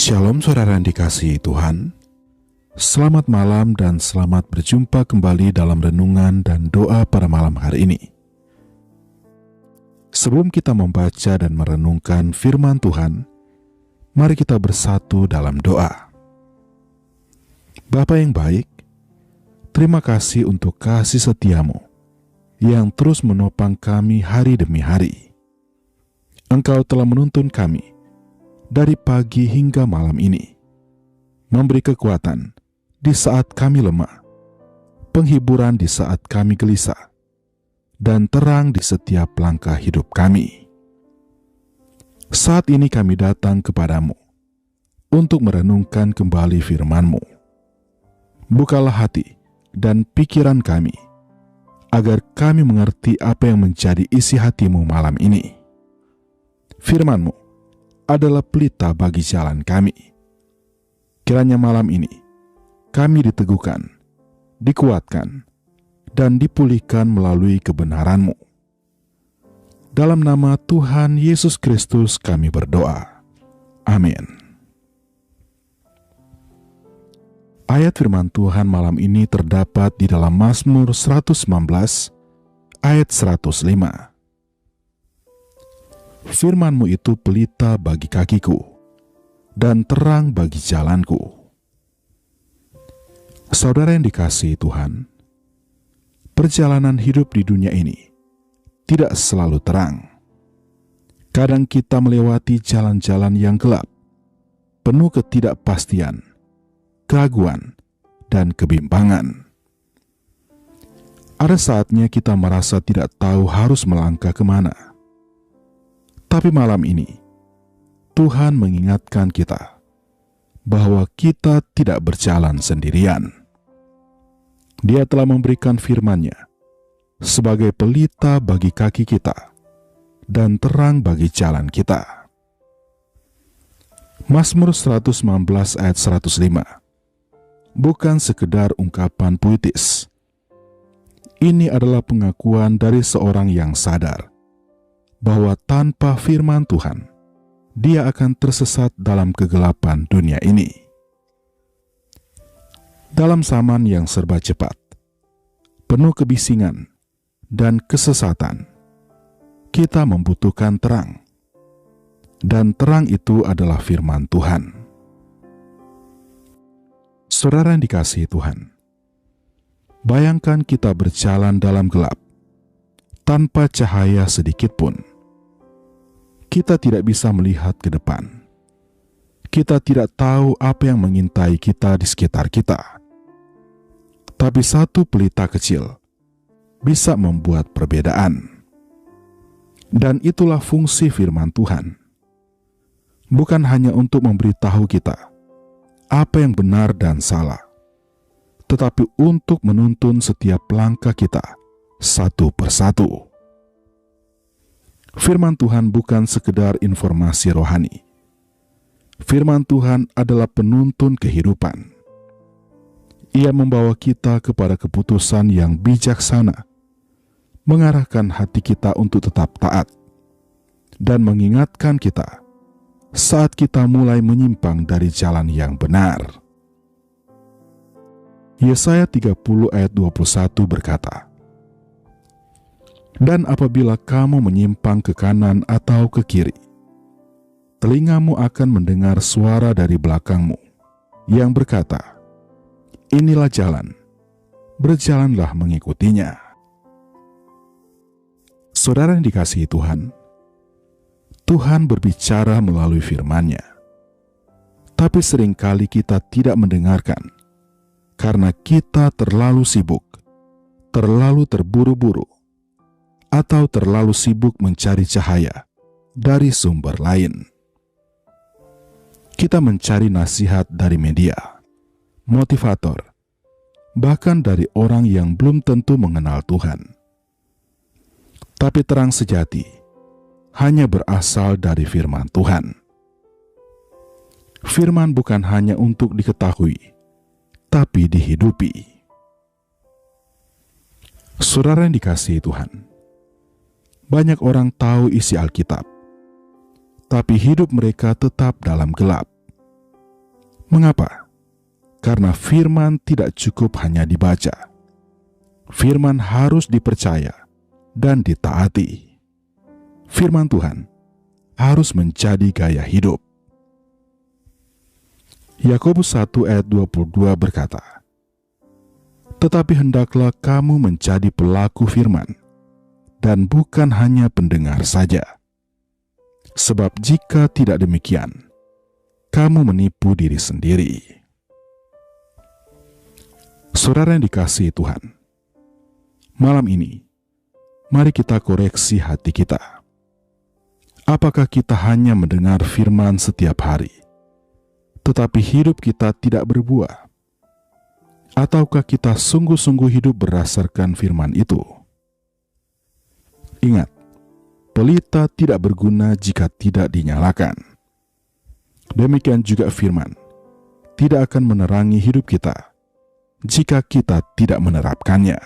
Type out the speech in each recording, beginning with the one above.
Shalom saudara yang dikasihi Tuhan. Selamat malam dan selamat berjumpa kembali dalam renungan dan doa pada malam hari ini. Sebelum kita membaca dan merenungkan firman Tuhan, mari kita bersatu dalam doa. Bapa yang baik, terima kasih untuk kasih setiamu yang terus menopang kami hari demi hari. Engkau telah menuntun kami dari pagi hingga malam ini, memberi kekuatan di saat kami lemah, penghiburan di saat kami gelisah, dan terang di setiap langkah hidup kami. Saat ini kami datang kepadamu untuk merenungkan kembali firman-Mu. Bukalah hati dan pikiran kami, agar kami mengerti apa yang menjadi isi hati-Mu malam ini. Firman-Mu adalah pelita bagi jalan kami. Kiranya malam ini kami diteguhkan, dikuatkan, dan dipulihkan melalui kebenaran-Mu. Dalam nama Tuhan Yesus Kristus kami berdoa. Amin. Ayat firman Tuhan malam ini terdapat di dalam Mazmur 119 ayat 105. Firman-Mu itu pelita bagi kakiku dan terang bagi jalanku. Saudara yang dikasihi Tuhan, perjalanan hidup di dunia ini tidak selalu terang. Kadang kita melewati jalan-jalan yang gelap, penuh ketidakpastian, keraguan, dan kebimbangan. Ada saatnya kita merasa tidak tahu harus melangkah kemana. Tapi malam ini, Tuhan mengingatkan kita bahwa kita tidak berjalan sendirian. Dia telah memberikan firman-Nya sebagai pelita bagi kaki kita dan terang bagi jalan kita. Mazmur 119 ayat 105 bukan sekedar ungkapan puitis. Ini adalah pengakuan dari seorang yang sadar bahwa tanpa firman Tuhan, dia akan tersesat dalam kegelapan dunia ini. Dalam zaman yang serba cepat, penuh kebisingan dan kesesatan, kita membutuhkan terang. Dan terang itu adalah firman Tuhan. Saudara yang dikasihi Tuhan, bayangkan kita berjalan dalam gelap, tanpa cahaya sedikit pun. Kita tidak bisa melihat ke depan. Kita tidak tahu apa yang mengintai kita di sekitar kita. Tapi satu pelita kecil bisa membuat perbedaan. Dan itulah fungsi firman Tuhan. Bukan hanya untuk memberitahu kita apa yang benar dan salah, tetapi untuk menuntun setiap langkah kita satu persatu. Firman Tuhan bukan sekedar informasi rohani. Firman Tuhan adalah penuntun kehidupan. Ia membawa kita kepada keputusan yang bijaksana, mengarahkan hati kita untuk tetap taat, dan mengingatkan kita saat kita mulai menyimpang dari jalan yang benar. Yesaya 30 ayat 21 berkata, "Dan apabila kamu menyimpang ke kanan atau ke kiri, telingamu akan mendengar suara dari belakangmu yang berkata, 'Inilah jalan, berjalanlah mengikutinya.'" Saudara yang dikasihi Tuhan, Tuhan berbicara melalui firman-Nya. Tapi seringkali kita tidak mendengarkan karena kita terlalu sibuk, terlalu terburu-buru, atau terlalu sibuk mencari cahaya dari sumber lain. Kita mencari nasihat dari media, motivator, bahkan dari orang yang belum tentu mengenal Tuhan. Tapi terang sejati hanya berasal dari firman Tuhan. Firman bukan hanya untuk diketahui, tapi dihidupi. Saudara yang dikasihi Tuhan, banyak orang tahu isi Alkitab, tapi hidup mereka tetap dalam gelap. Mengapa? Karena firman tidak cukup hanya dibaca. Firman harus dipercaya dan ditaati. Firman Tuhan harus menjadi gaya hidup. Yakobus 1 ayat 22 berkata, "Tetapi hendaklah kamu menjadi pelaku firman, dan bukan hanya pendengar saja. Sebab jika tidak demikian, kamu menipu diri sendiri." Saudara yang dikasihi Tuhan, malam ini, mari kita koreksi hati kita. Apakah kita hanya mendengar firman setiap hari, tetapi hidup kita tidak berbuah? Ataukah kita sungguh-sungguh hidup berdasarkan firman itu? Ingat, pelita tidak berguna jika tidak dinyalakan. Demikian juga firman tidak akan menerangi hidup kita jika kita tidak menerapkannya.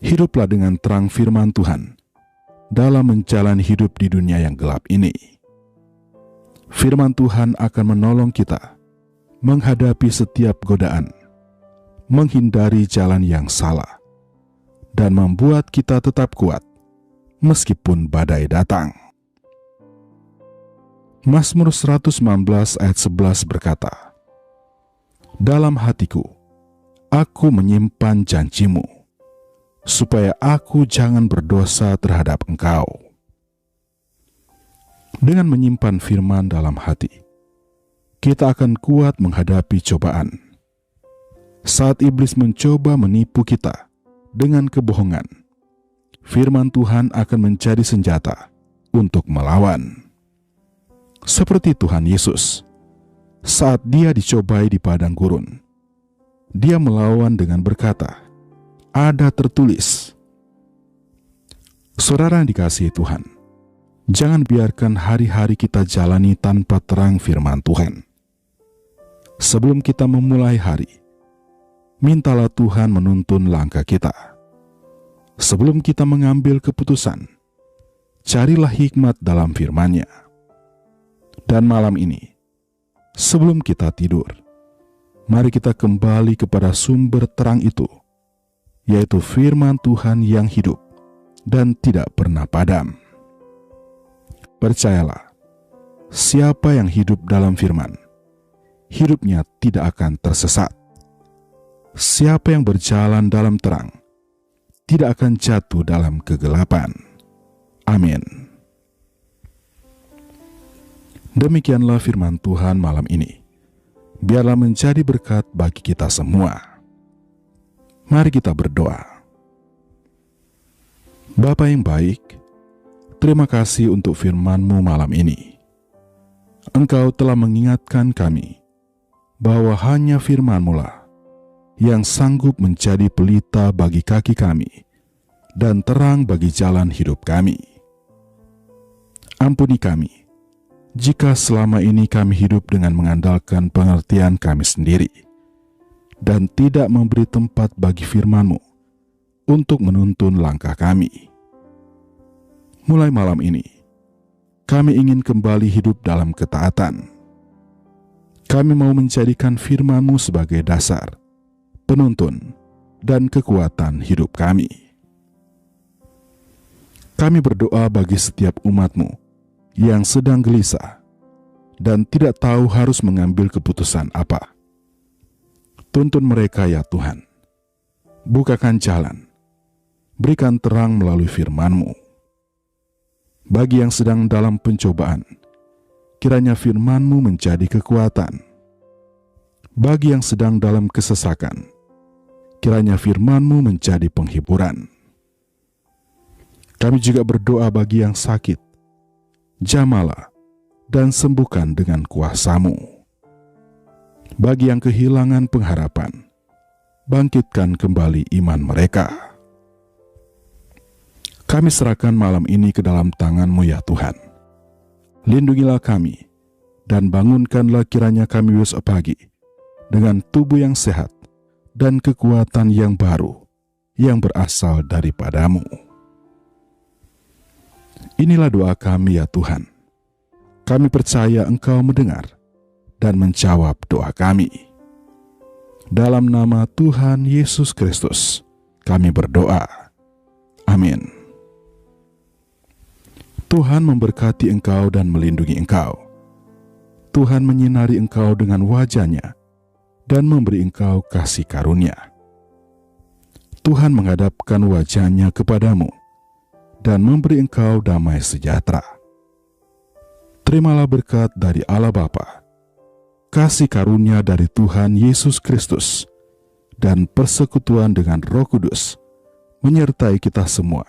Hiduplah dengan terang firman Tuhan dalam menjalani hidup di dunia yang gelap ini. Firman Tuhan akan menolong kita menghadapi setiap godaan, menghindari jalan yang salah, dan membuat kita tetap kuat meskipun badai datang. Mazmur 119 ayat 11 berkata, "Dalam hatiku, aku menyimpan janjimu, supaya aku jangan berdosa terhadap Engkau." Dengan menyimpan firman dalam hati, kita akan kuat menghadapi cobaan. Saat iblis mencoba menipu kita dengan kebohongan, firman Tuhan akan menjadi senjata untuk melawan. Seperti Tuhan Yesus, saat dia dicobai di padang gurun, dia melawan dengan berkata, "Ada tertulis." Saudara yang dikasihi Tuhan, jangan biarkan hari-hari kita jalani tanpa terang firman Tuhan. Sebelum kita memulai hari, mintalah Tuhan menuntun langkah kita. Sebelum kita mengambil keputusan, carilah hikmat dalam firman-Nya. Dan malam ini, sebelum kita tidur, mari kita kembali kepada sumber terang itu, yaitu firman Tuhan yang hidup dan tidak pernah padam. Percayalah, siapa yang hidup dalam firman, hidupnya tidak akan tersesat. Siapa yang berjalan dalam terang, tidak akan jatuh dalam kegelapan. Amin. Demikianlah firman Tuhan malam ini. Biarlah menjadi berkat bagi kita semua. Mari kita berdoa. Bapa yang baik, terima kasih untuk firman-Mu malam ini. Engkau telah mengingatkan kami bahwa hanya firman-Mu lah yang sanggup menjadi pelita bagi kaki kami dan terang bagi jalan hidup kami. Ampuni kami jika selama ini kami hidup dengan mengandalkan pengertian kami sendiri dan tidak memberi tempat bagi firman-Mu untuk menuntun langkah kami. Mulai malam ini, kami ingin kembali hidup dalam ketaatan. Kami mau menjadikan firman-Mu sebagai dasar, penuntun, dan kekuatan hidup kami. Kami berdoa bagi setiap umat-Mu yang sedang gelisah dan tidak tahu harus mengambil keputusan apa. Tuntun mereka ya Tuhan. Bukakan jalan. Berikan terang melalui firman-Mu. Bagi yang sedang dalam pencobaan, kiranya firman-Mu menjadi kekuatan. Bagi yang sedang dalam kesesakan, kiranya firman-Mu menjadi penghiburan. Kami juga berdoa bagi yang sakit, jamalah dan sembuhkan dengan kuasa-Mu. Bagi yang kehilangan pengharapan, bangkitkan kembali iman mereka. Kami serahkan malam ini ke dalam tangan-Mu ya Tuhan. Lindungilah kami, dan bangunkanlah kiranya kami besok pagi dengan tubuh yang sehat dan kekuatan yang baru yang berasal daripada-Mu. Inilah doa kami ya Tuhan. Kami percaya Engkau mendengar dan menjawab doa kami. Dalam nama Tuhan Yesus Kristus, kami berdoa. Amin. Tuhan memberkati engkau dan melindungi engkau. Tuhan menyinari engkau dengan wajah-Nya dan memberi engkau kasih karunia. Tuhan menghadapkan wajah-Nya kepadamu dan memberi engkau damai sejahtera. Terimalah berkat dari Allah Bapa, kasih karunia dari Tuhan Yesus Kristus, dan persekutuan dengan Roh Kudus menyertai kita semua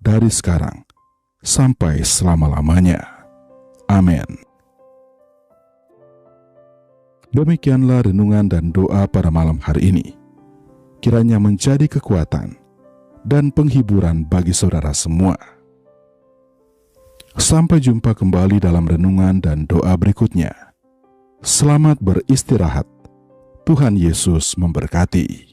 dari sekarang sampai selama-lamanya. Amin. Demikianlah renungan dan doa pada malam hari ini. Kiranya menjadi kekuatan dan penghiburan bagi saudara semua. Sampai jumpa kembali dalam renungan dan doa berikutnya. Selamat beristirahat. Tuhan Yesus memberkati.